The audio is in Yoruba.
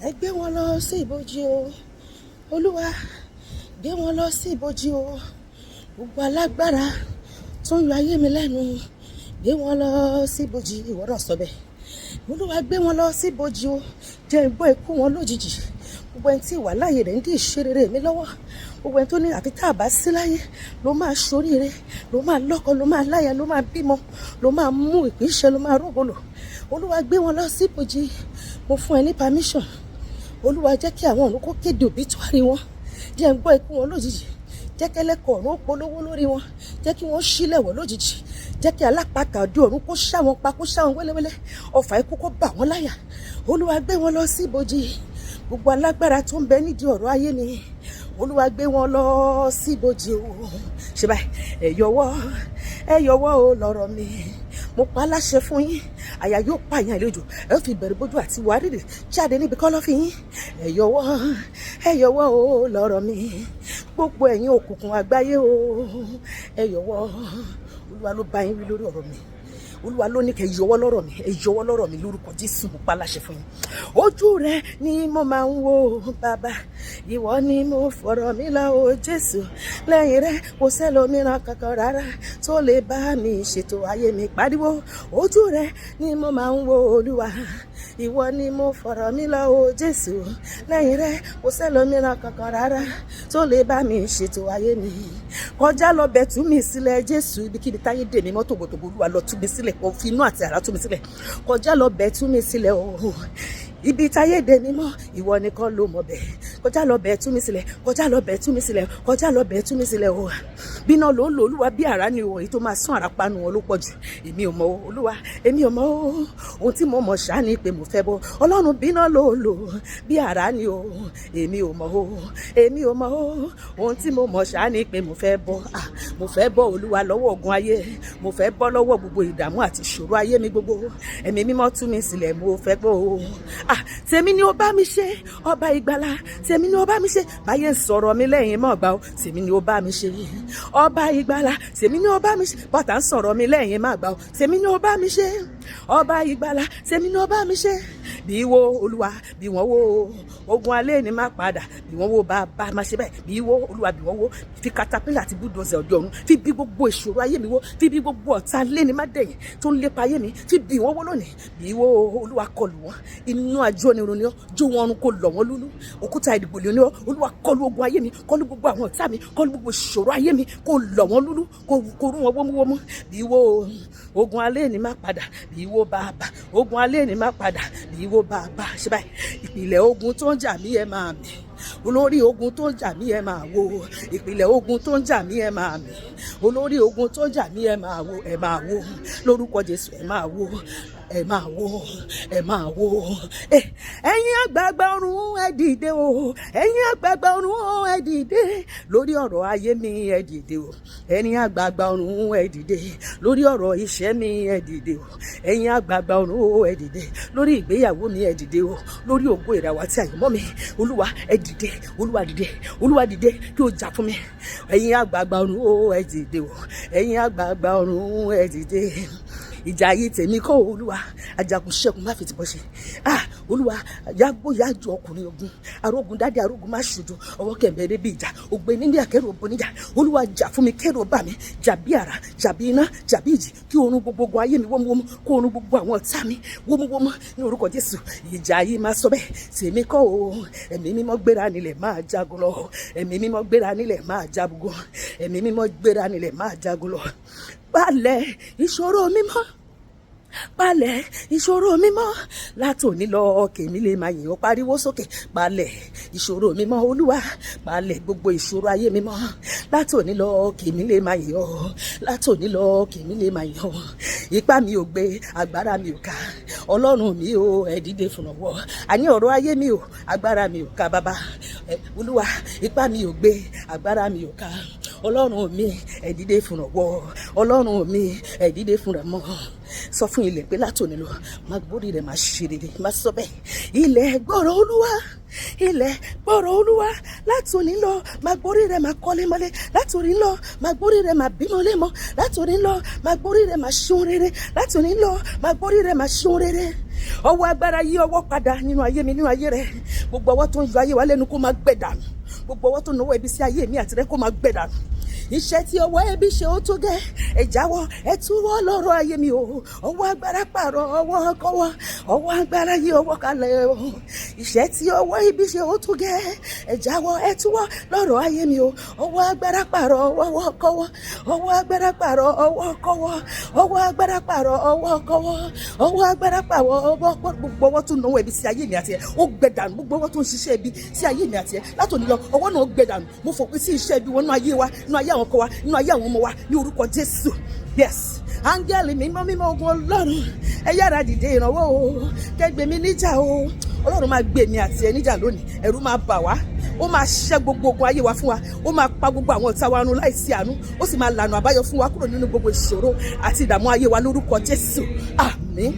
ẹ gbé wọn lọ sí ibojì o. Olúwa gbé wọn lọ sí ibojì o. Gbogbo alágbára tó ń yọ ayé mi lẹ́nu, gbé wọn lọ sí ibojì. Ìwọ náà sọ bẹ́ẹ̀. Olúwa gbé wọn lọ sí ibojì o. Jẹ́ n gbọ́ ikú wọn lójijì. Gbogbo ẹni tí ìwà láàyè rẹ̀ ń dí ìṣerere mi lọ́wọ́. Gbogbo ẹni tó ní àfi tá a bá sí láyé ló máa ṣoríire, ló máa lọ́kọ, ló máa láya, ló máa bímọ, ló máa mú ìpínṣẹ́, ló máa rógolò. Olúwa gbé wọn lọ sí ibojì. Mo fún ẹ ní permission. Olúwa jẹ́ kí àwọn ọ̀run kó kéde òbítúárì wọn. Jẹ́ n gbọ́ ikú wọn lójijì. Jẹ́ kí ẹlẹ́kọ̀ọ́ ọ̀run ó polówó lórí wọn. Jẹ́ kí wọ́n ṣílẹ̀ wọ̀ lójijì. Jẹ́ kí alápatà òde ọ̀run kó ṣá wọn pa, kó ṣá wọn wẹ́lẹ́wẹ́lẹ́. Ọfà ikú kó bà wọ́n láyà. Olúwa gbé wọn lọ sí ibojì. Gbogbo alágbára tó ń bẹ nídìí ọ̀rọ̀ ayé mi, Olúwa gbé wọn lọ sí ibojì o. Ṣé báyìí, ẹ yọwọ́ o lọ́rọ̀ mi. Mo pa láṣẹ fún yín, àyà yóò pa yín àlejò, ẹ fi bẹ̀rù bójú àti wárìrì jáde níbi kọ́lọ́fín yín. Ẹ yọwọ́ o lọ́rọ̀ mi. Gbogbo ẹ̀yin òkùnkùn àgbáyé o, ẹ yọwọ́. Olúwa ló bá yín wí lórí ọ̀rọ̀ mi. Olúwa ló ní kẹ́ yọwọ́ lọ́rọ̀ mi, ẹ yọwọ́ lọ́rọ̀ mi lórúkọ Jésù. Mo pa láṣẹ fún yín. Ojú rẹ ni mo máa ń wò bàbá, ìwọ ni mo fọ̀rọ̀ mi lọ o Jésù. Lẹ́yìn rẹ kò sẹ́lòmíràn kankan rárá tó lè bá mi ṣètò ayé mi. Pariwo, ojú rẹ ni mo máa ń wò Olúwa, ìwọ ni mo fọ̀rọ̀ mi lọ o Jésù. Lẹ́yìn rẹ kò sẹ́lòmíràn kankan rárá tó lè bá mi ṣètò ayé mi. Kọjá lọ bẹ̀ tú mi sílẹ̀ Jésù, ibikíbi táyé dè mí mọ́ tògbòtògbò, Olúwa lọ tú mi sílẹ̀, kó fi inú àti àrá tú mi sílẹ̀. Kọjá lọ bẹ̀ tú mi sílẹ̀ o. Ibi táyé dè mí mọ́, ìwọ nìkan ló mọ̀ bẹ́ẹ̀. Kọjá lọ bẹ̀ tú mi sílẹ̀, kọjá lọ bẹ̀ tú mi sílẹ̀, kọjá lọ bẹ̀ tú mi sílẹ̀ o. Bí náà ló ń lo Olúwa bí àrá ni o, èyí tó máa sún àrá panu wọn ló pọ̀ jù. Èmi ò mọ̀ o Olúwa, èmi ò mọ̀ o. Ohun tí mo mọ̀ ṣáá ni pé mo fẹ́ bọ́. Ọlọ́run bí náà ló ń lò bí àrá ni o. Èmi ò mọ̀ o, èmi ò mọ̀ o. Ohun tí mo mọ̀ ṣáá ni pé mo fẹ́ bọ́. Mo fẹ́ bọ́ Olúwa lọ́wọ́ ogun ayé. Mo fẹ́ bọ́ lọ́wọ́ gbogbo ìdààmú àti ìṣòro ayé mi gbogbo. Ẹ̀mí mímọ́ tú mi sílẹ̀, mo fẹ́ bọ́ o. Tèmi ni ó bá mi ṣe, ọba ìgbàlà. Tèmi ni ó bá mi ṣe, báyé ń sọ̀rọ̀ mi lẹ́yìn mọ́ gbà o. Tèmi ni ó bá mi ṣe, ọba ìgbàlà. Tèmi ni ó bá mi ṣe, bọ́tà ń sọ̀rọ̀ mi lẹ́yìn má gbà o. Tèmi ni ó bá mi ṣe, ọba ìgbàlà. Tèmi ni ó bá mi ṣe. Bí wo Olúwa, bí wọ́n wo ogun alẹ́ ni má padà. Bí wọ́n wo bàbá má ṣe bẹ́ẹ̀. Bí wo Olúwa, bí wọ́n wo fi katapila àti búdòzẹ̀ ọ̀dọ̀ ọ̀run. Fi bí gbogbo ìṣòro ayé mi wo. Fi bí gbogbo ọ̀tá lé ní má dẹ̀yìn tó ń lépa ayé mi. Fi bí wọ́n wo lónìí. Bí wo Olúwa kọlù wọn. Inú àjọ ni irun ni ọ́. Jó wọn run kó lọ̀ wọ́n lúlú. Òkúta ìdìbò ni ọ́. Olúwa kọlù ogun ayé mi. Kọlù gbogbo àwọn ọ̀tá mi. Kọlù gbogbo ìṣòro ayé mi. Kó lọ̀ wọ́n lúlú. Kó rú wọn wómúwómú. Bí wo ogun alẹ́ ni má padà. Bí wo bàbá ogun alẹ́ ni má padà. Bí wo bàbá ṣe báyìí. Ìpìlẹ̀ ogun tó ń jà mí ẹ máa mì. Olórí ogun tó ń jà mí ẹ máa wo. Ìpìlẹ̀ ogun tó ń jà mí ẹ máa mì. Olórí ogun tó ń jà mí ẹ máa wo. Ẹ máa wo lórúkọ Jésù. Ẹ máa wo, ẹ máa wo, ẹ máa wo. Ẹ̀yin àgbààgbà ọ̀run ẹ dìde o. Ẹ̀yin àgbààgbà ọ̀run ẹ dìde lórí ọ̀rọ̀ ayé mi, ẹ dìde o. Ẹ̀yin àgbààgbà ọ̀run ẹ dìde lórí ọ̀rọ̀ iṣẹ́ mi, ẹ dìde o. Ẹ̀yin àgbààgbà ọ̀run ẹ dìde lórí ìgbéyàwó mi, ẹ dìde o. Lórí ògo ìràwọ̀ àti àyànmọ́ mi, Olúwa ẹ dìde, Olúwa dìde, Olúwa dìde kí o jà fún mi. Ẹ̀yin àgbààgbà ọ̀run ẹ dìde o. Ẹ̀yin àgbààgbà ọ̀run ẹ dìde. Ìjà ayé tèmi kọ́ Olúwa, ajagun ṣẹ́gun má fi ti bọ́ ṣe. Olúwa yàgbó yàjọ ọkùnrin ogun, arógun dádé arógun má ṣojo, ọwọ́ kẹ̀mbẹ̀rẹ̀ bí ìjà, ògbé nílé àkẹ́rù òbó níjà. Olúwa jà fún mi, kẹ́rù ọba mi, jà bí àrá, jà bí iná, jà bí ìjì, kí orun gbogbo ayé mi wómúwómú, kó orun gbogbo àwọn ọ̀tá mi wómúwómú ní orúkọ Jésù. Ìjà ayé máa sọ bẹ́ẹ̀, tèmi kọ́ o. Ẹ̀mí mímọ́ gbéra nílẹ̀ máa jagun lọ. Ẹ̀mí mímọ́ gbéra nílẹ̀ máa jagun. Ẹ̀mí mímọ́ gbéra nílẹ̀ máa jagun lọ. Palẹ̀ ìṣòro mímọ́, palẹ̀ ìṣòro mímọ́, látòní lọ kèmí lè máa yìn ọ́. Pariwo sókè, palẹ̀ ìṣòro mímọ́ Olúwa, palẹ̀ gbogbo ìṣòro ayé mímọ́, látòní lọ kèmí lè máa yìn ọ́. Látòní lọ kèmí lè máa yìn ọ́. Ipá mi ò gbé, agbára mi ò ká, Ọlọ́run mi ò ẹ dìde fúnrawọ́. Àní ọ̀rọ̀ ayé mi ò, agbára mi ò ká bàbá. Olúwa ipá mi ò gbé, agbára mi ò ká, Ọlọ́run mi ẹ dìde fúnrawọ́. Ọlọ́run mi ẹ dìde fúnramọ́. Sọ fún ilẹ̀ pé látòní lọ máa gbórí rẹ̀ máa ṣe rere. Máa sọ bẹ́ẹ̀, ilẹ̀ gbọ́rọ̀ Olúwa, ilẹ̀ gbọ́rọ̀ Olúwa. Látòní lọ máa gbórí rẹ̀ máa kọ́lé mọ́lé. Látòní lọ máa gbórí rẹ̀ máa bímọ lémọ. Látòní lọ máa gbórí rẹ̀ máa ṣeun rere. Látòní lọ máa gbórí rẹ̀ máa ṣeun rere. ọwọ́ agbára yí ọwọ́ padà nínú ayé mi, nínú ayé rẹ. Gbogbo ọwọ́ tó ń yọ ayé wa lẹ́nu kó máa gbẹ dànù. Gbogbo ọwọ́ tó ń náwó ibi sí ayé mi àti rẹ kó máa gbẹ dànù. Iṣẹ́ tí ọwọ́ ẹbí ṣe ó tó gẹ́, ẹ jáwọ́, ẹ túwọ́ lọ́rọ̀ ayé mi o. Ọwọ́ agbára pààrọ̀ ọwọ́ kọ́wọ́, ọwọ́ agbára yí ọwọ́ kalẹ̀ o. Iṣẹ́ tí ọwọ́ ẹbí ṣe ó tó gẹ́, ẹ jáwọ́, ẹ túwọ́ lọ́rọ̀ ayé mi o. Ọwọ́ agbára pààrọ̀ ọwọ́ kọ́wọ́, ọwọ́ agbára pààrọ̀ ọwọ́ kọ́wọ́, ọwọ́ agbára pààrọ̀ ọwọ́ kọ́wọ́, ọwọ́ agbára pààrọ̀ ọwọ́ kọ́wọ́. Gbogbo ọwọ́ tó ń náwó ẹbí sí ayé mi àti ẹ, ó gbẹ dànù. Gbogbo ọwọ́ tó ń ṣiṣẹ́ ẹbí sí ayé mi àti ẹ, látòní lọ ọwọ́ náà gbẹ dànù. Mo fòpin sí iṣẹ́ ẹbí wọn nínú ayé wa, nínú ayé àwọn ọkọ wa, nínú ayé àwọn ọmọ wa, ní orúkọ Jésù. Yes, áńgẹ́lì mímọ́ mímọ́ ogun Ọlọ́run, ẹ yára dìde ìrànwọ́ o, kẹgbẹ́ mi níjà o. Ọlọ́run máa gbé mi àti ẹ níjà lónìí, ẹ̀rù máa bà wá, ó máa ṣẹ́ gbogbo ogun ayé wa fún wa, ó máa pa gbogbo àwọn ọ̀tá wa run láìsí àánú, ó sì máa lànà àbáyọ fún wa kúrò nínú gbogbo ìṣòro àti ìdààmú ayé wa lórúkọ Jésù. Àmín.